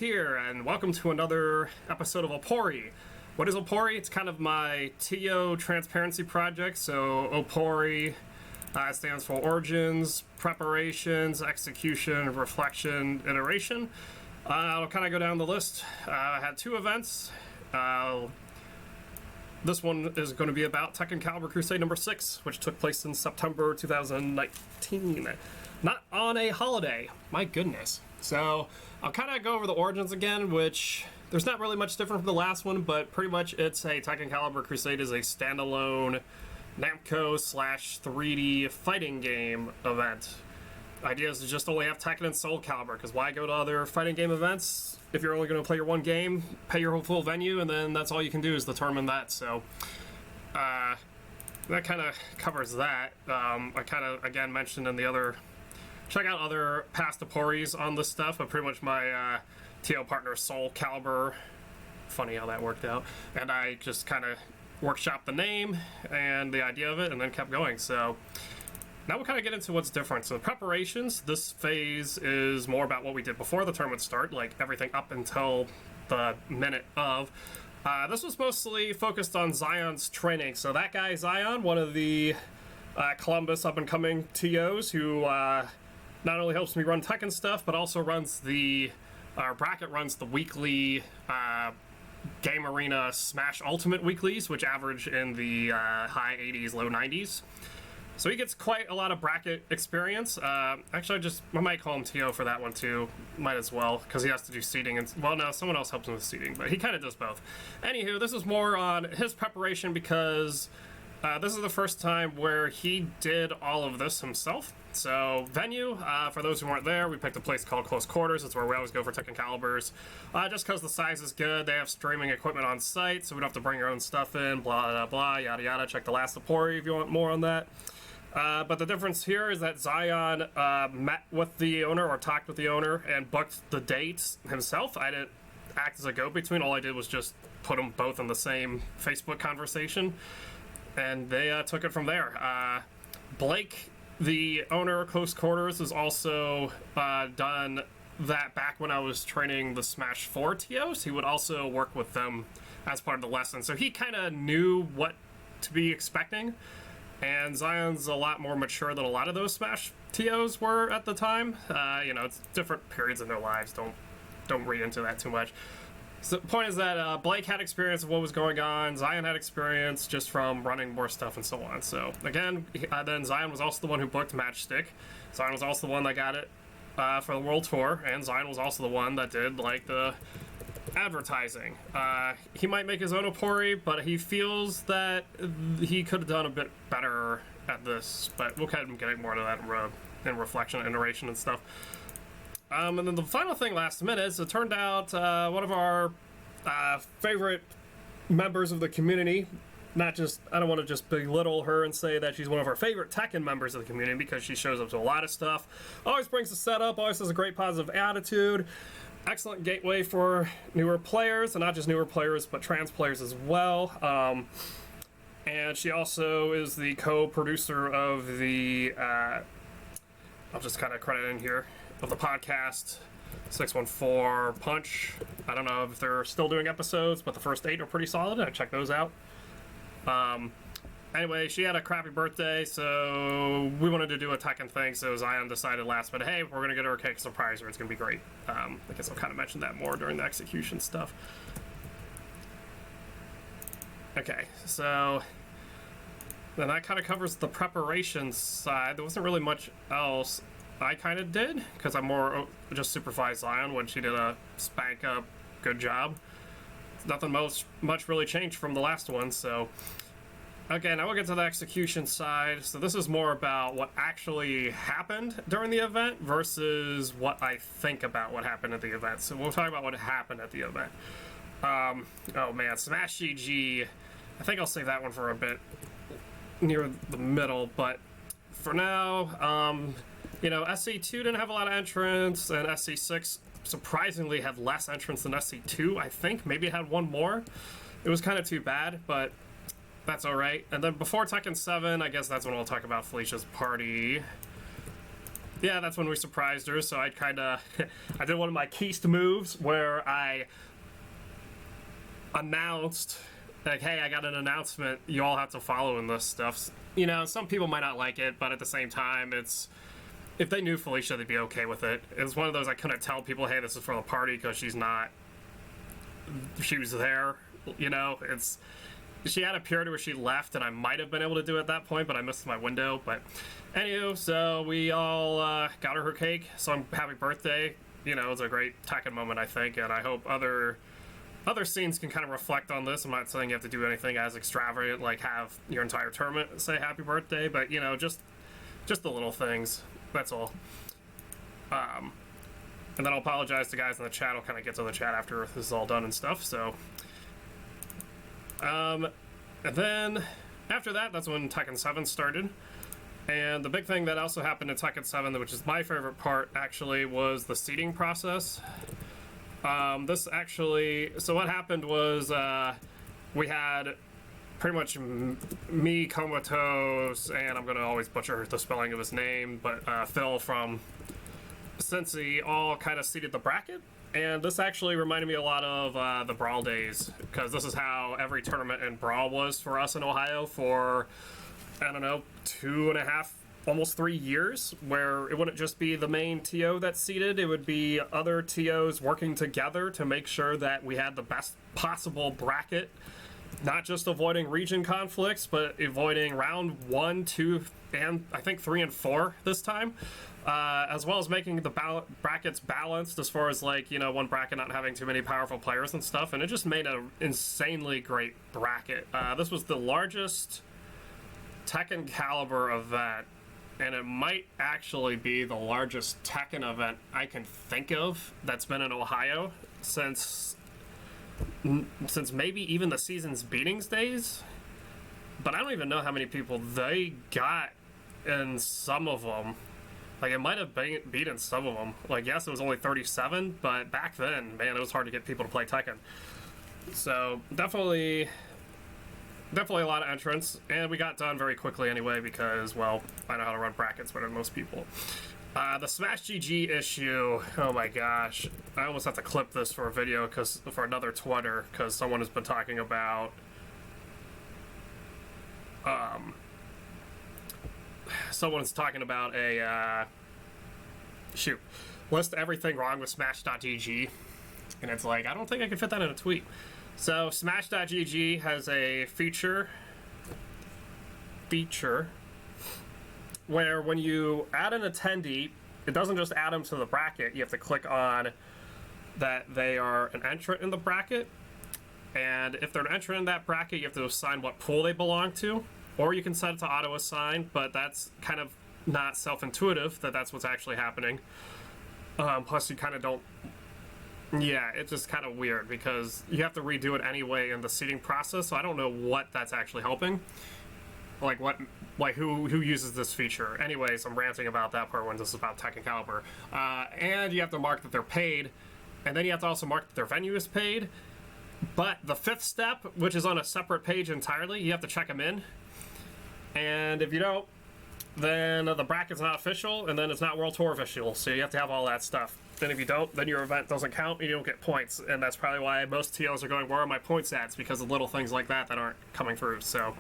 here, and welcome to another episode of OPERI. What is OPERI? It's kind of my TO transparency project. So OPERI stands for Origins, Preparations, Execution, Reflection, Iteration. I'll kind of go down the list. I had two events. This one is going to be about Tekken Calibur Crusade number 6, which took place in September 2019. Not on a holiday. My goodness. So I'll kind of go over the Origins again, which there's not really much different from the last one, but pretty much it's a Tekken Calibur Crusade is a standalone Namco / 3D fighting game event. Idea is to just only have Tekken and Soul Calibur, because why go to other fighting game events if you're only going to play your one game, pay your whole full venue, and then that's all you can do is determine that. So that kind of covers that. I kind of, again, mentioned in the other, check out other past OPERIs on this stuff, but pretty much my TO partner Soul Calibur, funny how that worked out, and I just kind of workshopped the name and the idea of it and then kept going. So now we'll kind of get into what's different. So the preparations, this phase is more about what we did before the tournament start, like everything up until the minute of. This was mostly focused on Zion's training. So that guy Zion, one of the Columbus up-and-coming TOs who not only helps me run Tekken stuff, but also runs the, Bracket runs the weekly Game Arena Smash Ultimate weeklies, which average in the high 80s, low 90s. So he gets quite a lot of bracket experience. Actually, I might call him TO for that one too. Might as well, because he has to do seating. And well, no, someone else helps him with seating, but he kind of does both. Anywho, this is more on his preparation because this is the first time where he did all of this himself. So venue, for those who weren't there, we picked a place called Close Quarters. It's where we always go for Tekken Caliburs. Just because the size is good, they have streaming equipment on site, so we don't have to bring our own stuff in, blah, blah, blah, yada, yada. Check the last OPERI if you want more on that. But the difference here is that Zion met with the owner or talked with the owner and booked the dates himself. I didn't act as a go-between. All I did was just put them both in the same Facebook conversation, and they took it from there. Blake, the owner of Close Quarters, has also done that back when I was training the Smash 4 TOs. He would also work with them as part of the lesson, so he kind of knew what to be expecting. And Zion's a lot more mature than a lot of those Smash TOs were at the time. You know, it's different periods in their lives. Don't read into that too much. So the point is that Blake had experience of what was going on. Zion had experience just from running more stuff and so on. So again, then Zion was also the one who booked Matchstick. Zion was also the one that got it for the World Tour, and Zion was also the one that did like the advertising. He might make his own OPERI, but he feels that he could have done a bit better at this, but we'll kind of get more to that in reflection, iteration, and stuff. And then the final thing last minute is it turned out one of our favorite members of the community, I don't want to just belittle her and say that she's one of our favorite Tekken members of the community because she shows up to a lot of stuff, always brings the setup, always has a great positive attitude. Excellent gateway for newer players, and not just newer players, but trans players as well. And she also is the co-producer of the, I'll just kind of credit in here, of the podcast 614 Punch. I don't know if they're still doing episodes, but the first 8 are pretty solid. I checked those out. Anyway, she had a crappy birthday, so we wanted to do a Tekken thing, so Zion decided last minute, hey, we're going to get her a cake surprise her. It's going to be great. I guess I'll kind of mention that more during the execution stuff. Okay, so then that kind of covers the preparation side. There wasn't really much else I kind of did, because I more just supervised Zion when she did a spank up good job. Nothing much really changed from the last one, so okay, now we'll get to the execution side. So this is more about what actually happened during the event versus what I think about what happened at the event. So we'll talk about what happened at the event. Oh man, Smash GG. I think I'll save that one for a bit near the middle, but for now, you know, SC2 didn't have a lot of entrants, and SC6 surprisingly had less entrants than SC2, I think. Maybe it had one more. It was kind of too bad, but that's alright. And then before Tekken 7, I guess that's when we'll talk about Felicia's party. yeah, that's when we surprised her. So I kind of, I did one of my TheKiest's moves where I announced, like, hey, I got an announcement. You all have to follow in this stuff. You know, some people might not like it, but at the same time, it's, if they knew Felicia, they'd be okay with it. It was one of those I couldn't tell people, hey, this is for the party, because she's not, she was there, you know, it's, she had a period where she left, and I might have been able to do it at that point, but I missed my window. But anywho, so we all got her cake, so I'm happy birthday. You know, it was a great Tekken moment, I think, and I hope other scenes can kind of reflect on this. I'm not saying you have to do anything as extravagant, like have your entire tournament say happy birthday, but, you know, just the little things. That's all. And then I'll apologize to guys in the chat. I'll kind of get to the chat after this is all done and stuff, so... and then after that, that's when Tekken 7 started. And the big thing that also happened in Tekken 7, which is my favorite part, actually, was the seeding process. This actually, so what happened was, we had pretty much me, Comatose, and I'm gonna always butcher the spelling of his name, but Phil from Cincy all kind of seeded the bracket. And this actually reminded me a lot of the Brawl days, because this is how every tournament in Brawl was for us in Ohio for, I don't know, 2.5, almost 3 years, where it wouldn't just be the main TO that's seeded, it would be other TOs working together to make sure that we had the best possible bracket, not just avoiding region conflicts, but avoiding round 1, 2, and I think 3 and 4 this time. As well as making the brackets balanced as far as, like, you know, one bracket not having too many powerful players and stuff, and it just made an insanely great bracket. This was the largest Tekken Calibur event, and it might actually be the largest Tekken event I can think of that's been in Ohio since maybe even the season's beatings days. But I don't even know how many people they got in some of them. Like, it might have beaten some of them. Like, yes, it was only 37, but back then, man, it was hard to get people to play Tekken. So, definitely a lot of entrants, and we got done very quickly anyway because, well, I know how to run brackets better than most people. The Smash GG issue, oh my gosh. I almost have to clip this for a video, for another Twitter, because someone has been talking about... someone's talking about a, list everything wrong with Smash.gg, and it's like, I don't think I can fit that in a tweet. So, Smash.gg has a feature where when you add an attendee, it doesn't just add them to the bracket, you have to click on that they are an entrant in the bracket, and if they're an entrant in that bracket, you have to assign what pool they belong to. Or you can set it to auto-assign, but that's kind of not self-intuitive that that's what's actually happening. Plus, you kind of don't... Yeah, it's just kind of weird, because you have to redo it anyway in the seeding process, so I don't know what that's actually helping. Like, who uses this feature? Anyways, I'm ranting about that part when this is about Tekken Calibur. And you have to mark that they're paid, and then you have to also mark that their venue is paid. But the 5th step, which is on a separate page entirely, you have to check them in. And if you don't, then the bracket's not official, and then it's not World Tour official, so you have to have all that stuff. Then if you don't, then your event doesn't count, and you don't get points, and that's probably why most TOs are going, where are my points at? It's because of little things like that aren't coming through, so...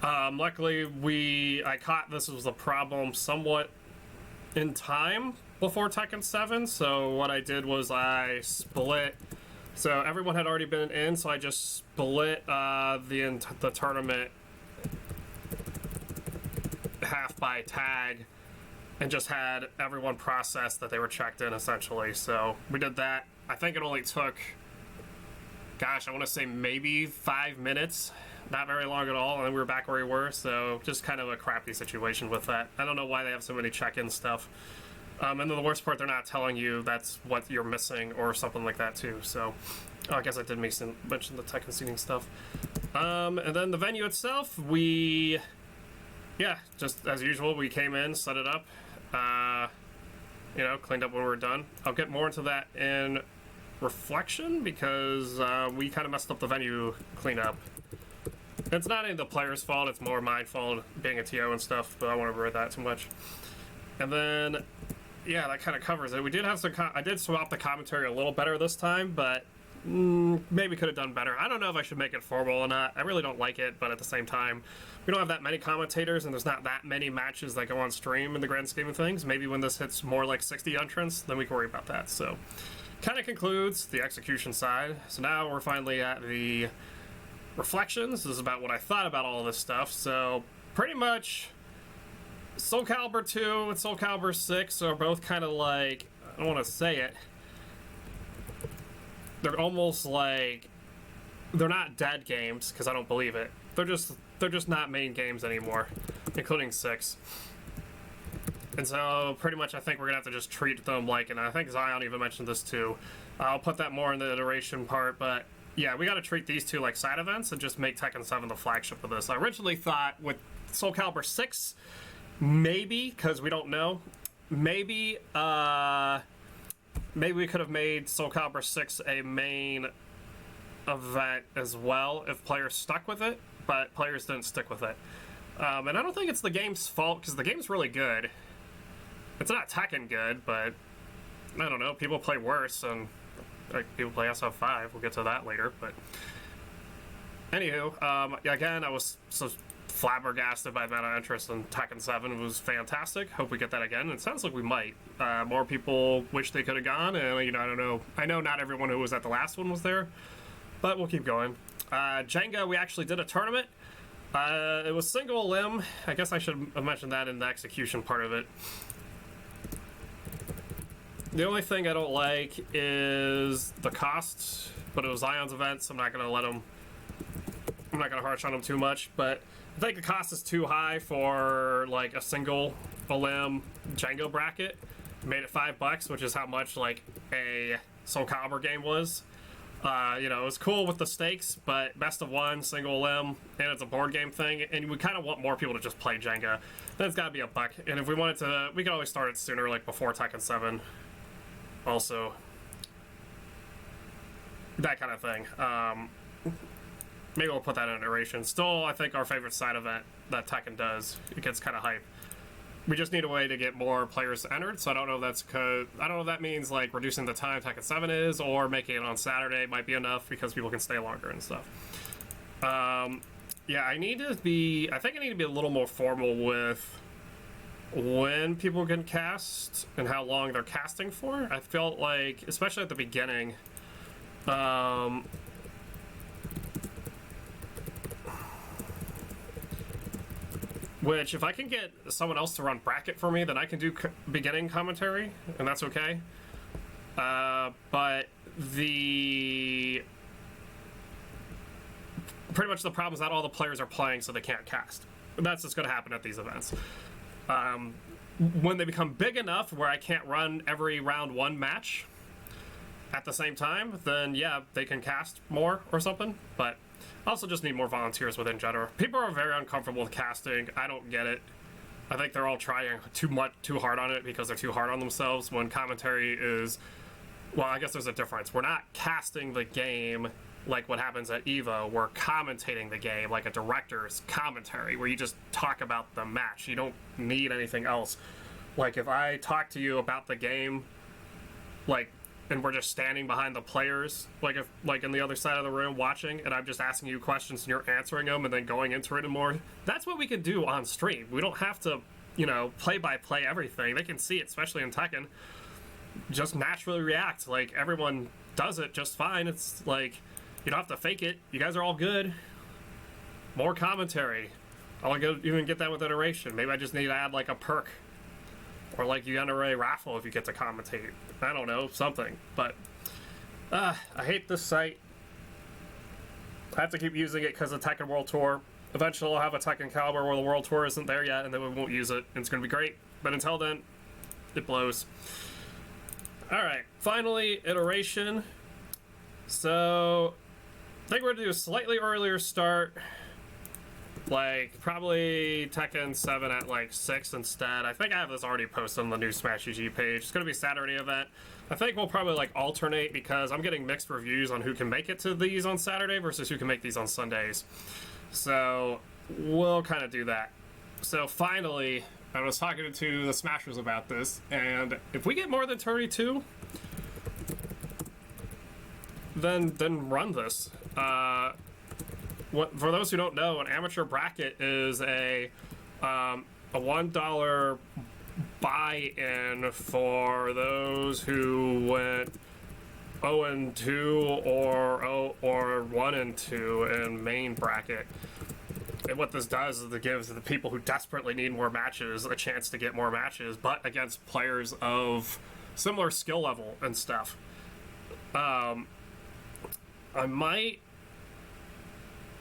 luckily, I caught this was a problem somewhat in time before Tekken 7, so what I did was I split... So everyone had already been in, so I just split the tournament half by tag and just had everyone process that they were checked in, essentially. So we did that. I think it only took, gosh, I want to say maybe 5 minutes. Not very long at all, and then we were back where we were, so just kind of a crappy situation with that. I don't know why they have so many check-in stuff. And then the worst part, they're not telling you that's what you're missing or something like that too. So, I guess I did mention the Tekken seeding stuff. And then the venue itself, just as usual, we came in, set it up, cleaned up when we were done. I'll get more into that in Reflection because we kind of messed up the venue cleanup. It's not any of the players' fault, it's more my fault being a TO and stuff, but I won't worry about that too much. And then, yeah, that kind of covers it. We did have some, I did swap the commentary a little better this time, but maybe could have done better. I don't know if I should make it formal or not. I really don't like it, but at the same time, we don't have that many commentators, and there's not that many matches that go on stream in the grand scheme of things. Maybe when this hits more like 60 entrants, then we can worry about that. So, kind of concludes the execution side. So now we're finally at the reflections. This is about what I thought about all of this stuff. So, pretty much, Soul Calibur 2 and Soul Calibur 6 are both kind of like, I don't want to say it, they're almost like, they're not dead games, because I don't believe it. They're just not main games anymore, including 6. And so pretty much I think we're gonna have to just treat them like, and I think Zion even mentioned this too. I'll put that more in the iteration part, but yeah, we gotta treat these two like side events and just make Tekken 7 the flagship of this. I originally thought with Soul Calibur 6, maybe, because we don't know, maybe we could have made Soul Calibur 6 a main event as well if players stuck with it, but players didn't stick with it. And I don't think it's the game's fault, because the game's really good. It's not Tekken good, but I don't know, people play worse, and like, people play SF5, we'll get to that later, but anywho, again, I was so flabbergasted by the amount of interest in Tekken 7. It was fantastic. Hope we get that again. It sounds like we might. More people wish they could have gone, and you know, I don't know. I know not everyone who was at the last one was there, but we'll keep going. Jenga, we actually did a tournament. It was single limb. I guess I should have mentioned that in the execution part of it. The only thing I don't like is the cost, but it was Zion's event, so I'm not gonna harsh on him too much, but I think the cost is too high for like a single limb Jenga bracket. Made it $5, which is how much like a Soul Calibur game was. You know, it was cool with the stakes, but best of one, single limb, and it's a board game thing, and we kind of want more people to just play Jenga. Then it's got to be $1. And if we wanted to, we could always start it sooner, like before Tekken 7. Also, that kind of thing. Maybe we'll put that in iteration. Still, I think our favorite side event that Tekken does. It gets kind of hype. We just need a way to get more players entered, so I don't know if that's I don't know if that means like reducing the time Tekken 7 is, or making it on Saturday might be enough because people can stay longer and stuff. Yeah, I think I need to be a little more formal with when people can cast and how long they're casting for. I felt like, especially at the beginning, which, if I can get someone else to run bracket for me, then I can do beginning commentary, and that's okay. But pretty much the problem is that all the players are playing, so they can't cast. And that's just going to happen at these events. When they become big enough where I can't run every round 1 match at the same time, then yeah, they can cast more or something, but I also just need more volunteers within general. People are very uncomfortable with casting. I don't get it. I think they're all trying too hard on it because they're too hard on themselves, when commentary is, well, I guess there's a difference. We're not casting the game like what happens at EVO. We're commentating the game like a director's commentary, where you just talk about the match. You don't need anything else. Like, if I talk to you about the game, like, and we're just standing behind the players, like in the other side of the room watching, and I'm just asking you questions and you're answering them and then going into it more. That's what we can do on stream. We don't have to, you know, play everything. They can see it, especially in Tekken. Just naturally react. Like, everyone does it just fine. It's like, you don't have to fake it. You guys are all good. More commentary. I'll even get that with iteration. Maybe I just need to add like a perk. Or like you enter a raffle if you get to commentate. I don't know, something. But I hate this site. I have to keep using it because of Tekken World Tour. Eventually I'll have a Tekken Calibur where the World Tour isn't there yet, and then we won't use it, and it's going to be great. But until then, it blows. Alright, finally, iteration. So, I think we're going to do a slightly earlier start. Like, probably Tekken 7 at like 6 instead. I think I have this already posted on the new Smash UG page. It's going to be a Saturday event. I think we'll probably like alternate, because I'm getting mixed reviews on who can make it to these on Saturday versus who can make these on Sundays. So we'll kind of do that. So finally, I was talking to the Smashers about this, and if we get more than 32, then run this. For those who don't know, an amateur bracket is a $1 buy-in for those who went 0-2 or 1-2 in main bracket. And what this does is it gives the people who desperately need more matches a chance to get more matches, but against players of similar skill level and stuff. I might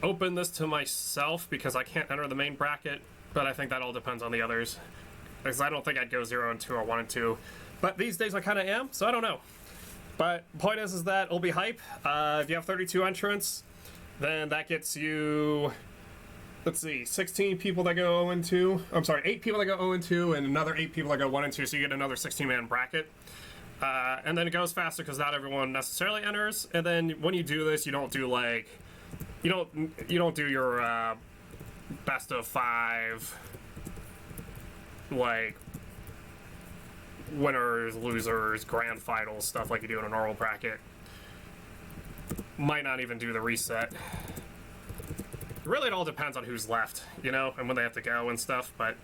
open this to myself because I can't enter the main bracket, but I think that all depends on the others. Because I don't think I'd go 0-2 or 1-2. But these days I kind of am, so I don't know. But the point is that it'll be hype. If you have 32 entrants, then that gets you, let's see, 16 people that go 0-2. I'm sorry, 8 people that go 0-2 and another 8 people that go 1-2, so you get another 16-man bracket. And then it goes faster because not everyone necessarily enters. And then when you do this, you don't do like, you don't do your best of 5, like winners, losers, grand finals, stuff like you do in a normal bracket. Might not even do the reset. Really, it all depends on who's left, you know, and when they have to go and stuff. But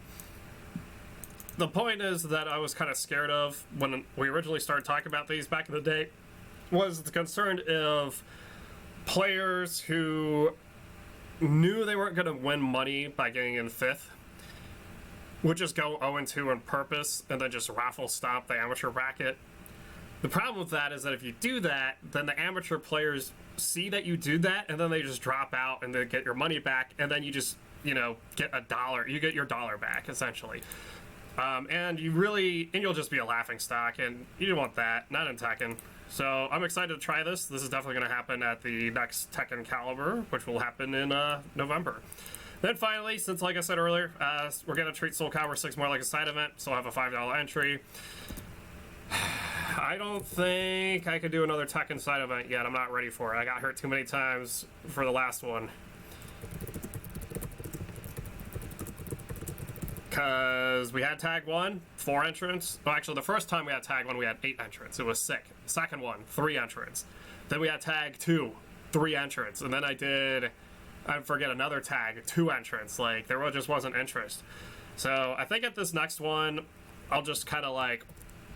the point is that I was kind of scared of when we originally started talking about these back in the day was the concern of players who knew they weren't going to win money by getting in 5th would just go 0-2 on purpose and then just raffle stop the amateur bracket. The problem with that is that if you do that, then the amateur players see that you do that, and then they just drop out and they get your money back, and then you just, you know, get $1. You get your dollar back, essentially. And you'll just be a laughing stock, and you don't want that, not in Tekken. So I'm excited to try this. This is definitely going to happen at the next Tekken Calibur, which will happen in November. Then finally, since like I said earlier, we're going to treat Soul Calibur 6 more like a side event, so I'll have a $5 entry. I don't think I could do another Tekken side event yet. I'm not ready for it. I got hurt too many times for the last one. Because we had Tag 1, 4 entrants. Well, actually, the first time we had Tag 1, we had 8 entrants. It was sick. Second one, 3 entrants. Then we had Tag 2, 3 entrants. And then I forget, another Tag, 2 entrants. Like, there just wasn't interest. So I think at this next one, I'll just kind of like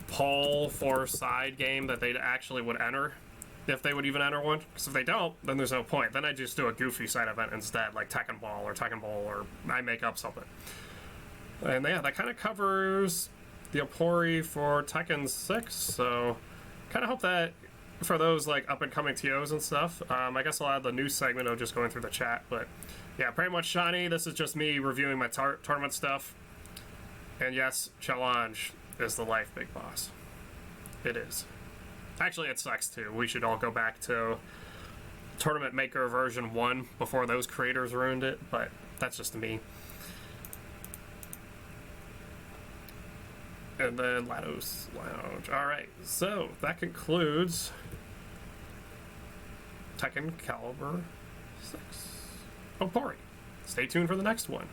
poll for side game that they actually would enter, if they would even enter one. Because if they don't, then there's no point. Then I just do a goofy side event instead, like Tekken Ball or Tekken Bowl, or I make up something. And yeah, that kind of covers the OPERI for Tekken 6. So kind of hope that for those like up and coming TOs and stuff, I guess I'll add the news segment of just going through the chat. But yeah, pretty much shiny. This is just me reviewing my tournament stuff. And yes, challenge is the life, Big Boss. It is. Actually, it sucks too. We should all go back to Tournament Maker version 1 before those creators ruined it, but that's just me. And then Lados Lounge. Alright, so that concludes Tekken Calibur 6 OPERI. Stay tuned for the next one.